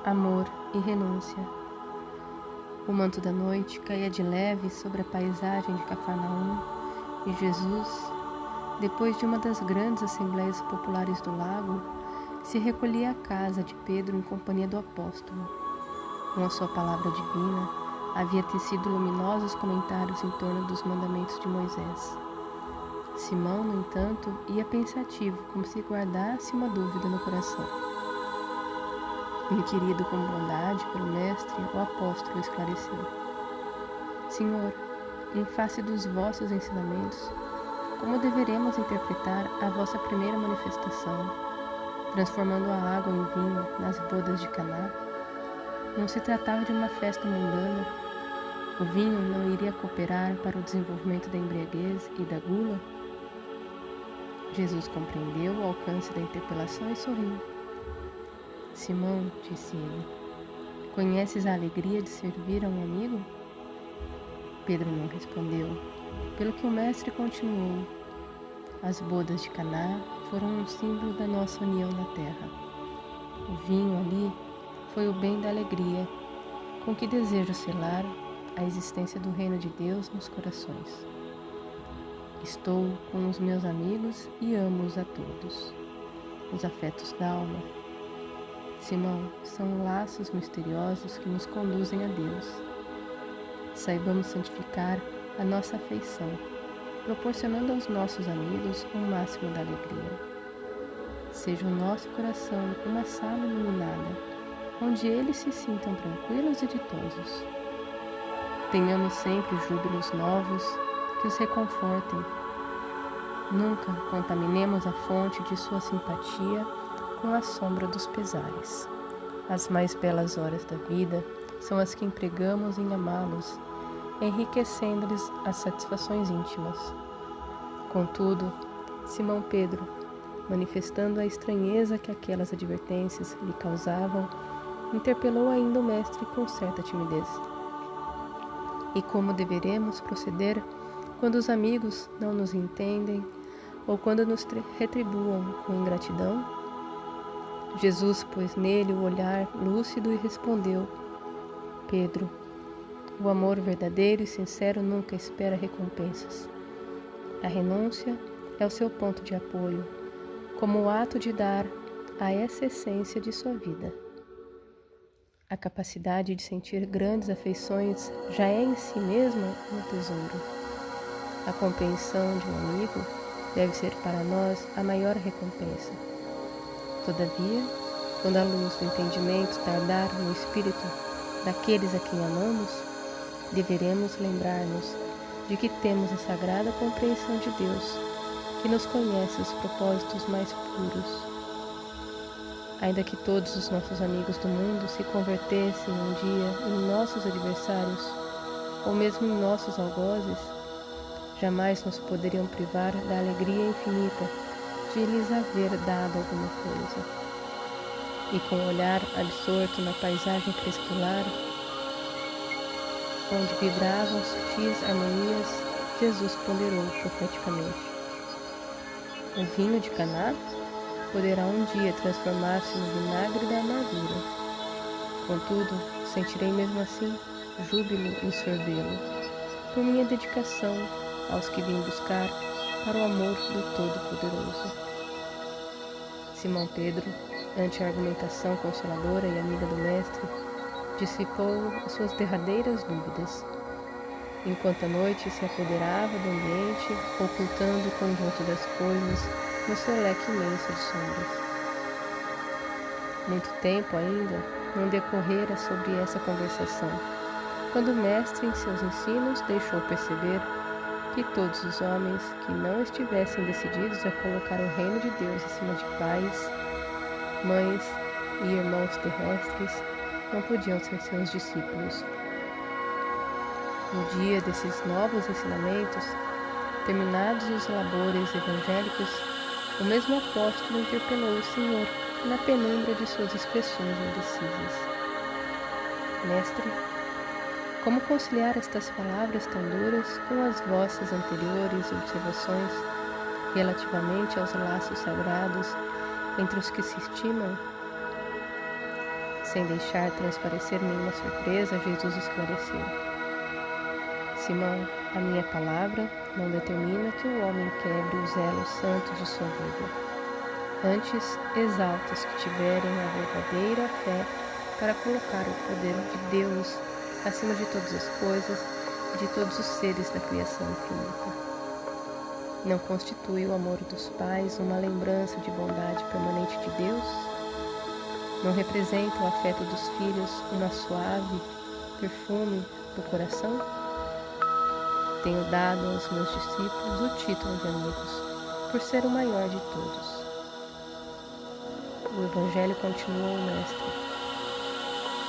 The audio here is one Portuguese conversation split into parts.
amor e renúncia. O manto da noite caía de leve sobre a paisagem de Cafarnaum e Jesus, depois de uma das grandes assembleias populares do lago, se recolhia à casa de Pedro em companhia do apóstolo. Com a sua palavra divina, havia tecido luminosos comentários em torno dos mandamentos de Moisés. Simão, no entanto, ia pensativo, como se guardasse uma dúvida no coração. Inquirido com bondade pelo mestre, o apóstolo esclareceu: Senhor, em face dos vossos ensinamentos, como deveremos interpretar a vossa primeira manifestação, transformando a água em vinho nas bodas de Caná? Não se tratava de uma festa mundana? O vinho não iria cooperar para o desenvolvimento da embriaguez e da gula? Jesus compreendeu o alcance da interpelação e sorriu. Simão, disse ele, conheces a alegria de servir a um amigo? Pedro não respondeu, pelo que o mestre continuou: as bodas de Caná foram um símbolo da nossa união na terra. O vinho ali foi o bem da alegria, com que desejo selar a existência do reino de Deus nos corações. Estou com os meus amigos e amo-os a todos. Os afetos da alma, Simão, são laços misteriosos que nos conduzem a Deus. Saibamos santificar a nossa afeição, proporcionando aos nossos amigos o máximo da alegria. Seja o nosso coração uma sala iluminada, onde eles se sintam tranquilos e ditosos. Tenhamos sempre júbilos novos que os reconfortem. Nunca contaminemos a fonte de sua simpatia com a sombra dos pesares. As mais belas horas da vida são as que empregamos em amá-los, enriquecendo-lhes as satisfações íntimas. Contudo, Simão Pedro, manifestando a estranheza que aquelas advertências lhe causavam, interpelou ainda o mestre com certa timidez. E como deveremos proceder quando os amigos não nos entendem ou quando nos retribuam com ingratidão? Jesus pôs nele o olhar lúcido e respondeu: Pedro, o amor verdadeiro e sincero nunca espera recompensas. A renúncia é o seu ponto de apoio, como o ato de dar a essa essência de sua vida. A capacidade de sentir grandes afeições já é em si mesma um tesouro. A compreensão de um amigo deve ser para nós a maior recompensa. Todavia, quando a luz do entendimento tardar no espírito daqueles a quem amamos, deveremos lembrar-nos de que temos a sagrada compreensão de Deus, que nos conhece os propósitos mais puros. Ainda que todos os nossos amigos do mundo se convertessem um dia em nossos adversários, ou mesmo em nossos algozes, jamais nos poderiam privar da alegria infinita de lhes haver dado alguma coisa. E com o olhar absorto na paisagem crepuscular, onde vibravam sutis harmonias, Jesus ponderou profeticamente: o vinho de Caná poderá um dia transformar-se no vinagre da amargura. Contudo, sentirei mesmo assim júbilo em sorvê-lo, por minha dedicação aos que vim buscar para o amor do Todo-Poderoso. Simão Pedro, ante a argumentação consoladora e amiga do Mestre, dissipou as suas derradeiras dúvidas, enquanto a noite se apoderava do ambiente, ocultando o conjunto das coisas no seu leque imenso de sombras. Muito tempo ainda não decorrera sobre essa conversação, quando o Mestre, em seus ensinos, deixou perceber que todos os homens que não estivessem decididos a colocar o reino de Deus acima de pais, mães e irmãos terrestres não podiam ser seus discípulos. No dia desses novos ensinamentos, terminados os labores evangélicos, o mesmo apóstolo interpelou o Senhor na penumbra de suas expressões indecisas. Mestre, como conciliar estas palavras tão duras com as vossas anteriores observações relativamente aos laços sagrados entre os que se estimam? Sem deixar transparecer nenhuma surpresa, Jesus esclareceu: Simão, a minha palavra não determina que o homem quebre os elos santos de sua vida. Antes, exalta os que tiverem a verdadeira fé para colocar o poder de Deus acima de todas as coisas e de todos os seres da criação infinita. Não constitui o amor dos pais uma lembrança de bondade permanente de Deus? Não representa o afeto dos filhos uma suave perfume do coração? Tenho dado aos meus discípulos o título de amigos, por ser o maior de todos. O Evangelho continuou o Mestre.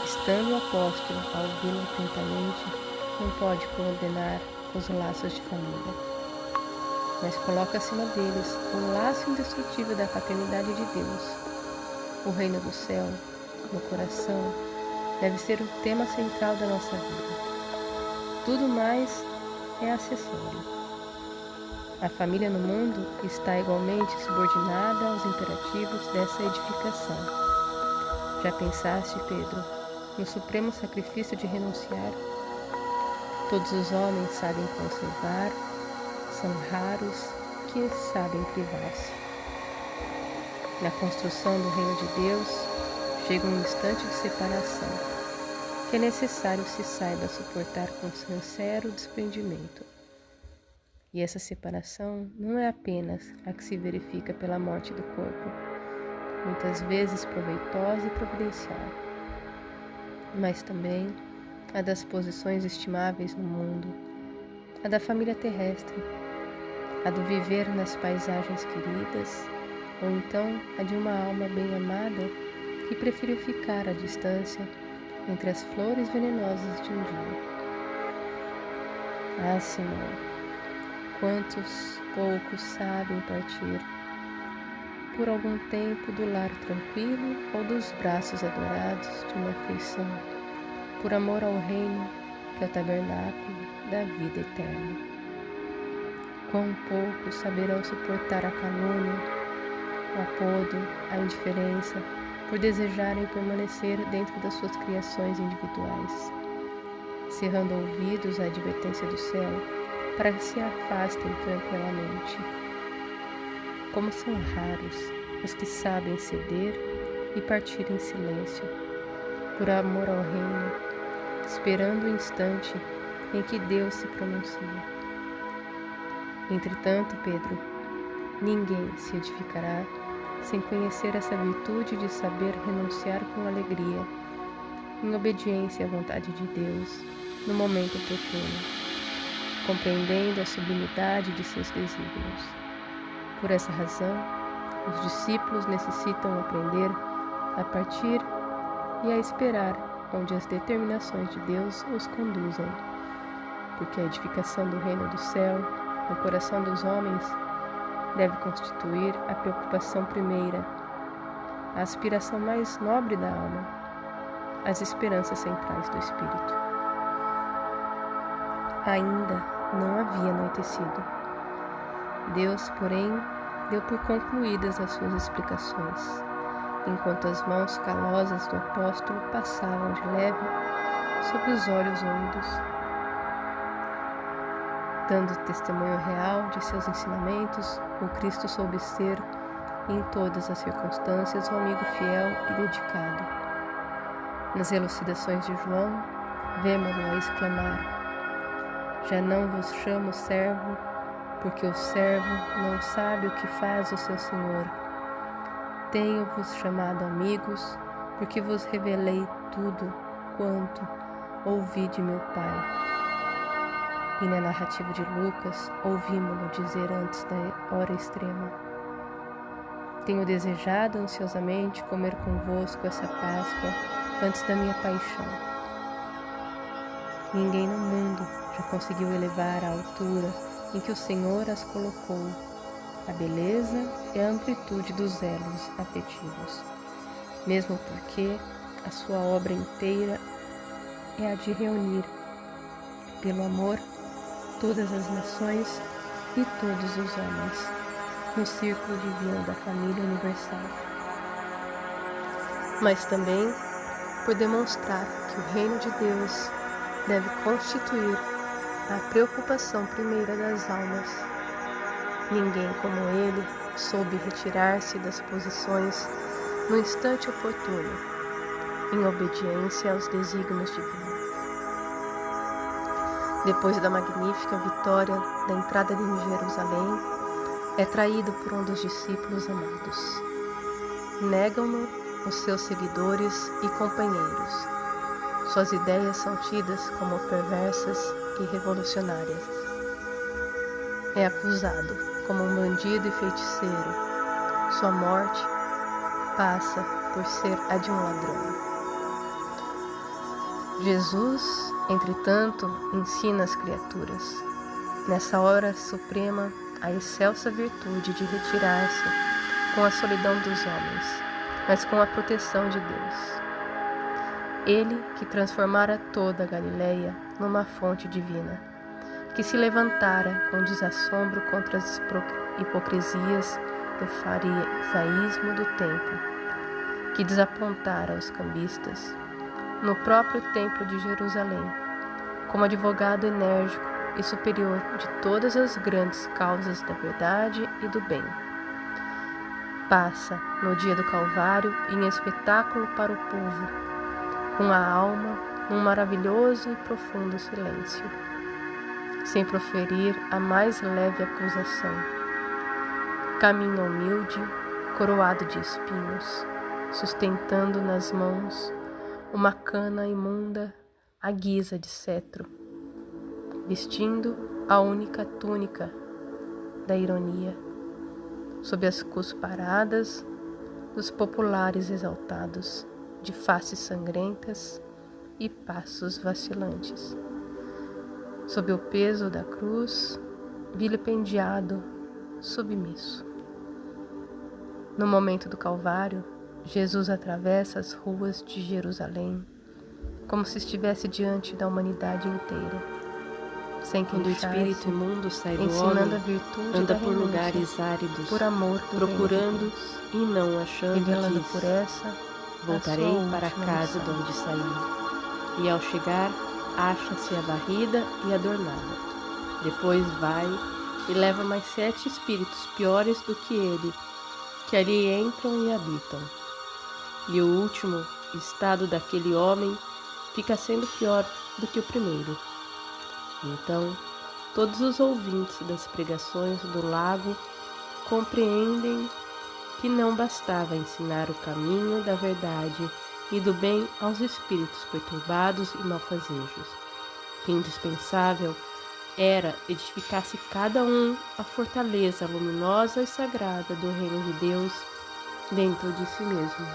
Estando o apóstolo a ouvi-lo atentamente, não pode condenar os laços de família, mas coloca acima deles o laço indestrutível da paternidade de Deus. O reino do céu, no coração, deve ser o tema central da nossa vida. Tudo mais é acessório. A família no mundo está igualmente subordinada aos imperativos dessa edificação. Já pensaste, Pedro, no supremo sacrifício de renunciar? Todos os homens sabem conservar, são raros que sabem privar-se. Na construção do reino de Deus, chega um instante de separação, que é necessário se saiba suportar com sincero desprendimento. E essa separação não é apenas a que se verifica pela morte do corpo, muitas vezes proveitosa e providencial, mas também a das posições estimáveis no mundo, a da família terrestre, a do viver nas paisagens queridas, ou então a de uma alma bem amada que preferiu ficar à distância entre as flores venenosas de um dia. Ah, Simão, quantos poucos sabem partir por algum tempo do lar tranquilo ou dos braços adorados de uma afeição, por amor ao reino que é o tabernáculo da vida eterna. Quão poucos saberão suportar a calúnia, o apodo, a indiferença, por desejarem permanecer dentro das suas criações individuais, cerrando ouvidos à advertência do céu, para que se afastem tranquilamente. Como são raros os que sabem ceder e partir em silêncio, por amor ao reino, esperando o instante em que Deus se pronuncia. Entretanto, Pedro, ninguém se edificará sem conhecer essa virtude de saber renunciar com alegria, em obediência à vontade de Deus, no momento oportuno, compreendendo a sublimidade de seus desígnios. Por essa razão, os discípulos necessitam aprender a partir e a esperar onde as determinações de Deus os conduzam, porque a edificação do reino do céu no coração dos homens deve constituir a preocupação primeira, a aspiração mais nobre da alma, as esperanças centrais do espírito. Ainda não havia anoitecido. Deus, porém, deu por concluídas as suas explicações, enquanto as mãos calosas do apóstolo passavam de leve sobre os olhos úmidos. Dando testemunho real de seus ensinamentos, o Cristo soube ser, em todas as circunstâncias, um amigo fiel e dedicado. Nas elucidações de João, vemo-lo a exclamar: já não vos chamo servo, porque o servo não sabe o que faz o seu senhor. Tenho-vos chamado amigos, porque vos revelei tudo quanto ouvi de meu Pai. E na narrativa de Lucas, ouvimo-lo dizer antes da hora extrema: tenho desejado ansiosamente comer convosco essa Páscoa antes da minha paixão. Ninguém no mundo já conseguiu elevar a altura em que o Senhor as colocou, a beleza e a amplitude dos elos afetivos, mesmo porque a sua obra inteira é a de reunir, pelo amor, todas as nações e todos os homens no círculo divino da família universal. Mas também por demonstrar que o reino de Deus deve constituir a preocupação primeira das almas. Ninguém como ele soube retirar-se das posições no instante oportuno, em obediência aos desígnios divinos. Depois da magnífica vitória da entrada em Jerusalém, é traído por um dos discípulos amados. Negam-no os seus seguidores e companheiros. Suas ideias são tidas como perversas e revolucionárias. É acusado como um bandido e feiticeiro. Sua morte passa por ser a de um ladrão. Jesus, entretanto, ensina as criaturas, nessa hora suprema, a excelsa virtude de retirar-se com a solidão dos homens, mas com a proteção de Deus. Ele que transformara toda a Galileia numa fonte divina, que se levantara com desassombro contra as hipocrisias do farisaísmo do templo, que desapontara os cambistas, no próprio templo de Jerusalém, como advogado enérgico e superior de todas as grandes causas da verdade e do bem. Passa, no dia do Calvário, em espetáculo para o povo, com a alma num maravilhoso e profundo silêncio, sem proferir a mais leve acusação. Caminha humilde, coroado de espinhos, sustentando nas mãos uma cana imunda à guisa de cetro, vestindo a única túnica da ironia, sob as cusparadas dos populares exaltados, de faces sangrentas e passos vacilantes. Sob o peso da cruz, vilipendiado, submisso. No momento do Calvário, Jesus atravessa as ruas de Jerusalém como se estivesse diante da humanidade inteira, sem que Quando o espírito imundo sai do ensinando a homem, virtude anda da por renúncia, lugares áridos, por amor do procurando reino de Deus, e não achando, revelando diz: por essa voltarei a sua para a última casa missão. de onde saí. E ao chegar, acha-se avarrida e adornada. Depois vai e leva mais 7 espíritos piores do que ele, que ali entram e habitam. E o último estado daquele homem fica sendo pior do que o primeiro. Então, todos os ouvintes das pregações do lago compreendem que não bastava ensinar o caminho da verdade e do bem aos espíritos perturbados e malfazejos, que indispensável era edificar-se cada um a fortaleza luminosa e sagrada do reino de Deus dentro de si mesmo.